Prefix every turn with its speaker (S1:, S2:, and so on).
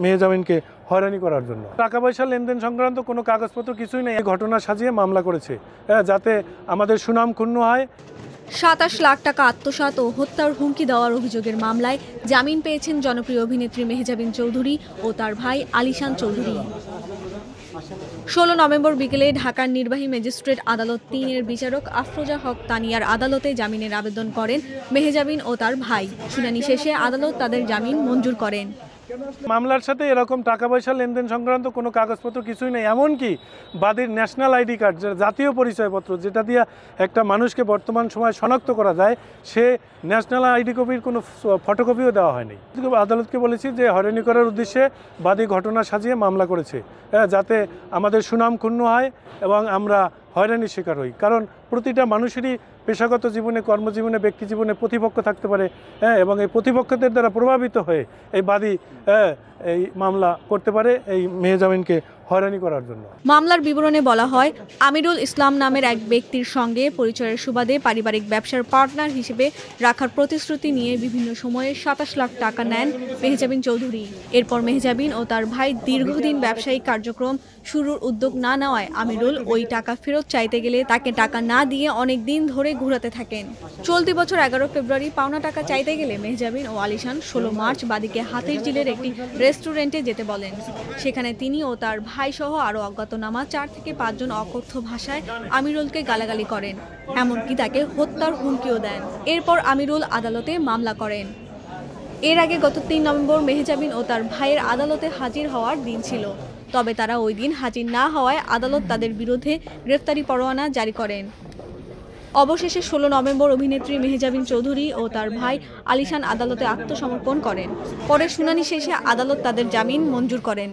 S1: মেহজাবিনকে হয়রানি করার জন্য। টাকা পয়সা লেনদেন সংক্রান্ত কোনো কাগজপত্র কিছুই নেই, এই ঘটনা সাজিয়ে মামলা করেছে যাতে আমাদের সুনাম ক্ষুণ্ণ হয়।
S2: ২৭ লাখ টাকা আত্মসাৎ ও হত্যার হুমকি দেওয়ার অভিযোগের মামলায় জামিন পেয়েছেন জনপ্রিয় অভিনেত্রী মেহজাবিন চৌধুরী ও তার ভাই আলিশান চৌধুরী। ১৬ নভেম্বর বিকেলে ঢাকার নির্বাহী ম্যাজিস্ট্রেট আদালত ৩-এর বিচারক আফরোজা হক তানিয়ার আদালতে জামিনের আবেদন করেন মেহজাবিন ও তার ভাই। শুনানি শেষে আদালত তাদের জামিন মঞ্জুর করেন।
S1: মামলার সাথে এরকম টাকা পয়সা লেনদেন সংক্রান্ত কোনো কাগজপত্র কিছুই নেই, এমনকি বাদীর ন্যাশনাল আইডি কার্ড, জাতীয় পরিচয়পত্র, যেটা দিয়ে একটা মানুষকে বর্তমান সময় শনাক্ত করা যায়, সে ন্যাশনাল আইডি কপির কোনো ফটোকপিও দেওয়া হয়নি। আদালতকে বলেছি যে হয়রানি করার উদ্দেশ্যে বাদী ঘটনা সাজিয়ে মামলা করেছে যাতে আমাদের সুনাম ক্ষুণ্ণ হয় এবং আমরা হয়রানির শিকার হই। কারণ প্রতিটা মানুষেরই পেশাগত জীবনে, কর্মজীবনে, ব্যক্তি জীবনে প্রতিপক্ষ থাকতে পারে এবং এই প্রতিপক্ষদের দ্বারা প্রভাবিত হয়ে এই বাদী এই মামলা করতে পারে এই মেহজাবিনকে হয়রানি করার জন্য।
S2: মামলার বিবরণে বলা হয়, আমিরুল ইসলাম নামের এক ব্যক্তির সঙ্গে পরিচয়ের সুবাদে পারিবারিক ব্যবসার পার্টনার হিসেবে রাখার প্রতিশ্রুতি নিয়ে বিভিন্ন সময়ে ২৭ লাখ টাকা নেন মেহজাবিন চৌধুরী। এরপর মেহজাবিন ও তার ভাই দীর্ঘদিন ব্যবসায়িক কার্যক্রম শুরুর উদ্যোগ না নেওয়ায় আমিরুল ওই টাকা ফেরত চাইতে গেলে তাকে টাকা না দিয়ে অনেক দিন ধরে ঘুরাতে থাকেন। চলতি বছর ১১ ফেব্রুয়ারি পাওনা টাকা চাইতে গেলে মেহজাবিন ও আলিশান ১৬ মার্চ বাদীকে হাতিরঝিলের একটি রেস্টুরেন্টে যেতে বলেন। সেখানে তিনি ও তার ভাই সহ আরও অজ্ঞাতনামা ৪ থেকে ৫ জন অকথ্য ভাষায় আমিরুলকে গালাগালি করেন, এমনকি তাকে হত্যার হুমকিও দেন। এরপর আমিরুল আদালতে মামলা করেন। এর আগে গত ৩ নভেম্বর মেহজাবিন ও তার ভাইয়ের আদালতে হাজির হওয়ার দিন ছিল, তবে তারা ওই দিন হাজির না হওয়ায় আদালত তাদের বিরুদ্ধে গ্রেফতারি পরোয়ানা জারি করেন। অবশেষে ১৬ নভেম্বর অভিনেত্রী মেহজাবিন চৌধুরী ও তার ভাই আলিশান আদালতে আত্মসমর্পণ করেন। পরে শুনানি শেষে আদালত তাদের জামিন মঞ্জুর করেন।